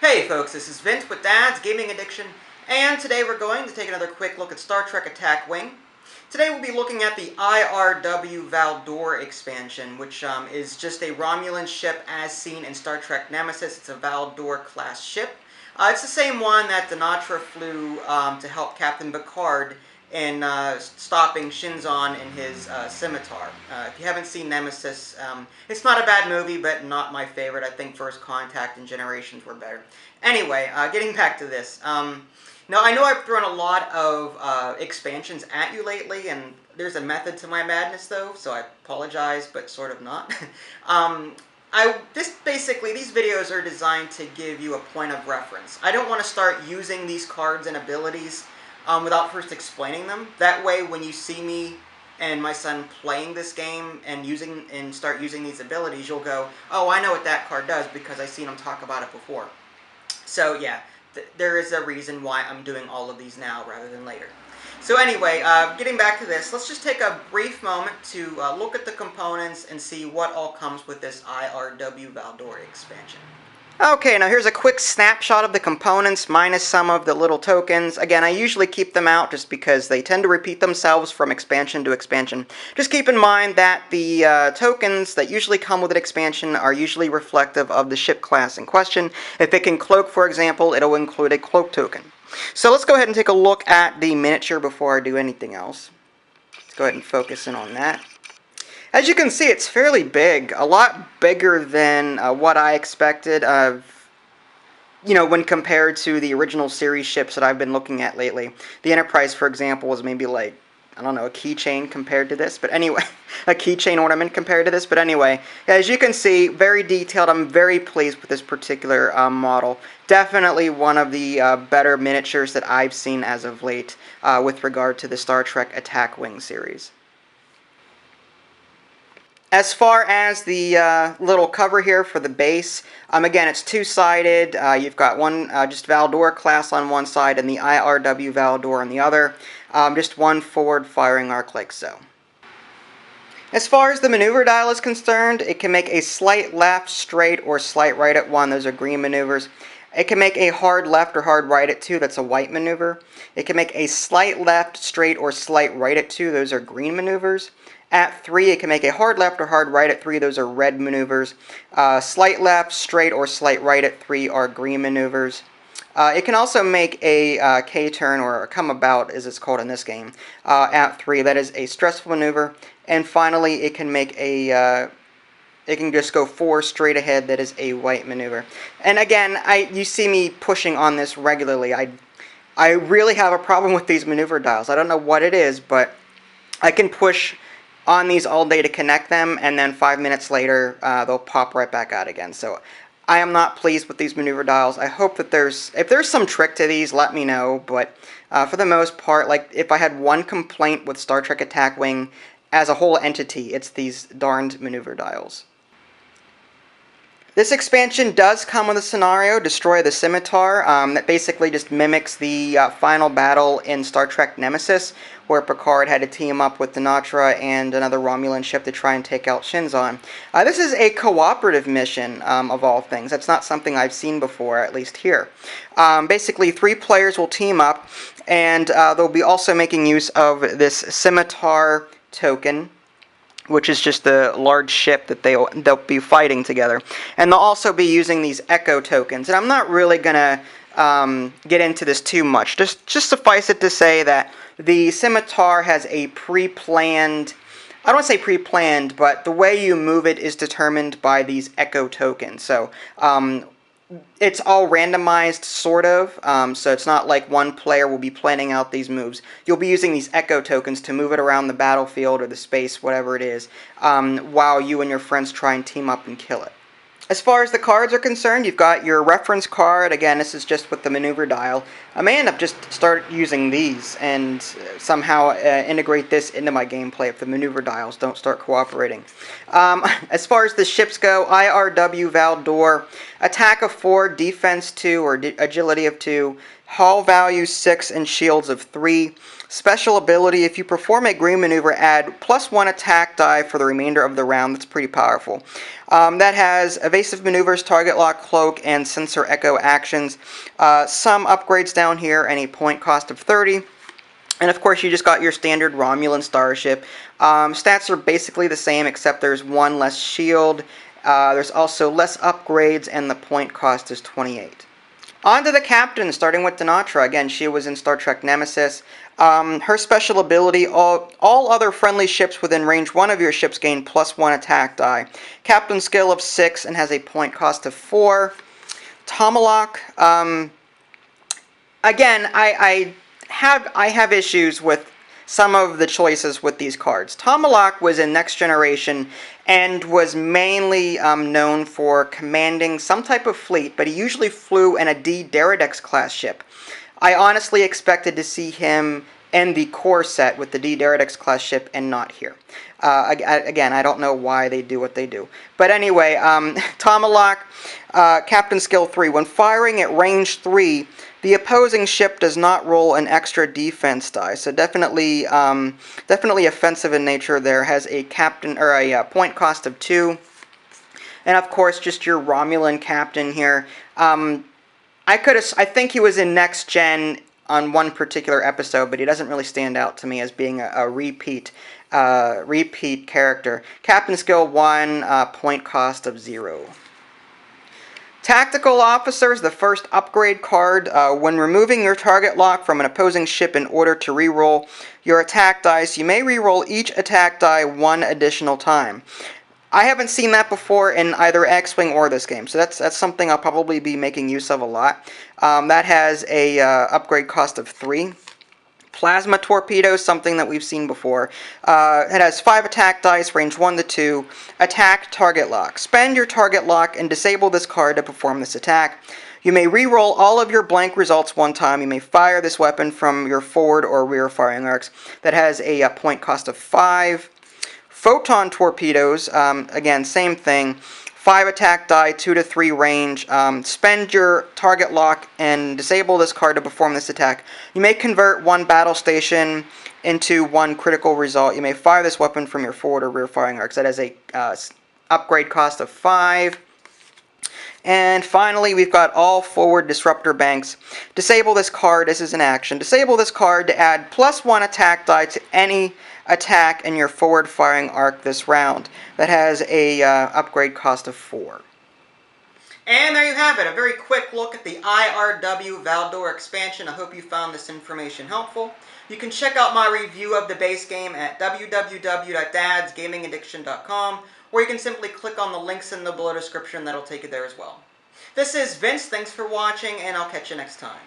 Hey folks, this is Vince with Dad's Gaming Addiction, and today we're going to take another quick look at Star Trek Attack Wing. Today we'll be looking at the I.R.W. Valdore expansion, which is just a Romulan ship as seen in Star Trek Nemesis. It's a Valdore class ship. It's the same one that Dinatra flew to help Captain Picard in stopping Shinzon in his scimitar. If you haven't seen Nemesis, it's not a bad movie, but not my favorite. I think First Contact and Generations were better. Anyway, getting back to this. Now, I know I've thrown a lot of expansions at you lately, and there's a method to my madness, though, so I apologize, but sort of not. Basically, these videos are designed to give you a point of reference. I don't want to start using these cards and abilities without first explaining them. That way, when you see me and my son playing this game and start using these abilities, you'll go, oh, I know what that card does because I've seen him talk about it before. So yeah, there is a reason why I'm doing all of these now rather than later. So anyway, getting back to this, let's just take a brief moment to look at the components and see what all comes with this I.R.W. Valdore expansion. Okay, now here's a quick snapshot of the components minus some of the little tokens. Again, I usually keep them out just because they tend to repeat themselves from expansion to expansion. Just keep in mind that the tokens that usually come with an expansion are usually reflective of the ship class in question. If it can cloak, for example, it'll include a cloak token. So let's go ahead and take a look at the miniature before I do anything else. Let's go ahead and focus in on that. As you can see, it's fairly big, a lot bigger than what I expected when compared to the original series ships that I've been looking at lately. The Enterprise, for example, was maybe like, I don't know, a keychain compared to this, but anyway, a keychain ornament compared to this, but anyway, as you can see, very detailed. I'm very pleased with this particular model. Definitely one of the better miniatures that I've seen as of late with regard to the Star Trek Attack Wing series. As far as the little cover here for the base, again, it's two-sided. You've got one just Valdore class on one side and the I.R.W. Valdore on the other. Just one forward firing arc like so. As far as the maneuver dial is concerned, it can make a slight left, straight, or slight right at 1. Those are green maneuvers. It can make a hard left or hard right at 2. That's a white maneuver. It can make a slight left, straight, or slight right at 2. Those are green maneuvers. At 3, it can make a hard left or hard right at 3. Those are red maneuvers. Slight left, straight, or slight right at 3 are green maneuvers. It can also make a K-turn, or a come about, as it's called in this game, at 3. That is a stressful maneuver. And finally, it can make a... it can just go 4 straight ahead. That is a white maneuver. And again, you see me pushing on this regularly. I really have a problem with these maneuver dials. I don't know what it is, but I can push on these all day to connect them, and then 5 minutes later, they'll pop right back out again. So I am not pleased with these maneuver dials. I hope that if there's some trick to these, let me know. But for the most part, like if I had one complaint with Star Trek Attack Wing as a whole entity, it's these darned maneuver dials. This expansion does come with a scenario, Destroy the Scimitar, that basically just mimics the final battle in Star Trek Nemesis, where Picard had to team up with Dinatra and another Romulan ship to try and take out Shinzon. This is a cooperative mission, of all things. That's not something I've seen before, at least here. Basically, 3 players will team up, and they'll be also making use of this Scimitar token, which is just the large ship that they'll be fighting together. And they'll also be using these echo tokens. And I'm not really going to get into this too much. Just suffice it to say that the Scimitar has a pre-planned... I don't want to say pre-planned, but the way you move it is determined by these echo tokens. So it's all randomized, sort of, so it's not like one player will be planning out these moves. You'll be using these echo tokens to move it around the battlefield or the space, whatever it is, while you and your friends try and team up and kill it. As far as the cards are concerned, you've got your reference card. Again, this is just with the maneuver dial. I may end up just start using these and somehow integrate this into my gameplay if the maneuver dials don't start cooperating. As far as the ships go, I.R.W. Valdore, attack of 4, defense 2, or agility of 2, Hull value 6 and shields of 3. Special ability, if you perform a green maneuver, add +1 attack die for the remainder of the round. That's pretty powerful. That has evasive maneuvers, target lock, cloak, and sensor echo actions. Some upgrades down here and a point cost of 30. And of course, you just got your standard Romulan starship. Stats are basically the same, except there's one less shield. There's also less upgrades, and the point cost is 28. On to the captain, starting with Dinatra. Again, she was in Star Trek Nemesis. Her special ability, all other friendly ships within range 1 of your ships gain +1 attack die. Captain skill of 6 and has a point cost of 4. Tomalak, again, I have issues with some of the choices with these cards. Tomalak was in Next Generation and was mainly known for commanding some type of fleet, but he usually flew in a D-Deridex class ship. I honestly expected to see him in the core set with the D-Deridex class ship and not here. Again, I don't know why they do what they do. But anyway, Tomalak, Captain Skill 3. When firing at range 3, the opposing ship does not roll an extra defense die, so definitely offensive in nature there. Has a captain or a point cost of 2, and of course just your Romulan captain here. I think he was in Next Gen on one particular episode, but he doesn't really stand out to me as being a repeat character. Captain skill 1, point cost of 0. Tactical Officers, the first upgrade card. When removing your target lock from an opposing ship in order to reroll your attack dice, you may reroll each attack die 1 additional time. I haven't seen that before in either X-Wing or this game, so that's something I'll probably be making use of a lot. That has a upgrade cost of 3. Plasma Torpedo, something that we've seen before. It has 5 attack dice, range 1 to 2. Attack, target lock. Spend your target lock and disable this card to perform this attack. You may re-roll all of your blank results 1 time. You may fire this weapon from your forward or rear firing arcs. That has a point cost of 5. Photon Torpedoes, again, same thing. 5 attack die, 2 to 3 range. Spend your target lock and disable this card to perform this attack. You may convert 1 battle station into 1 critical result. You may fire this weapon from your forward or rear firing arcs. That has a upgrade cost of 5. And finally, we've got all forward disruptor banks. Disable this card. This is an action. Disable this card to add +1 attack die to any attack in your forward firing arc this round. That has a upgrade cost of 4. And there you have it, a very quick look at the I.R.W. Valdore expansion. I hope you found this information helpful. You can check out my review of the base game at www.dadsgamingaddiction.com, or you can simply click on the links in the below description. That'll take you there as well. This is Vince, thanks for watching, and I'll catch you next time.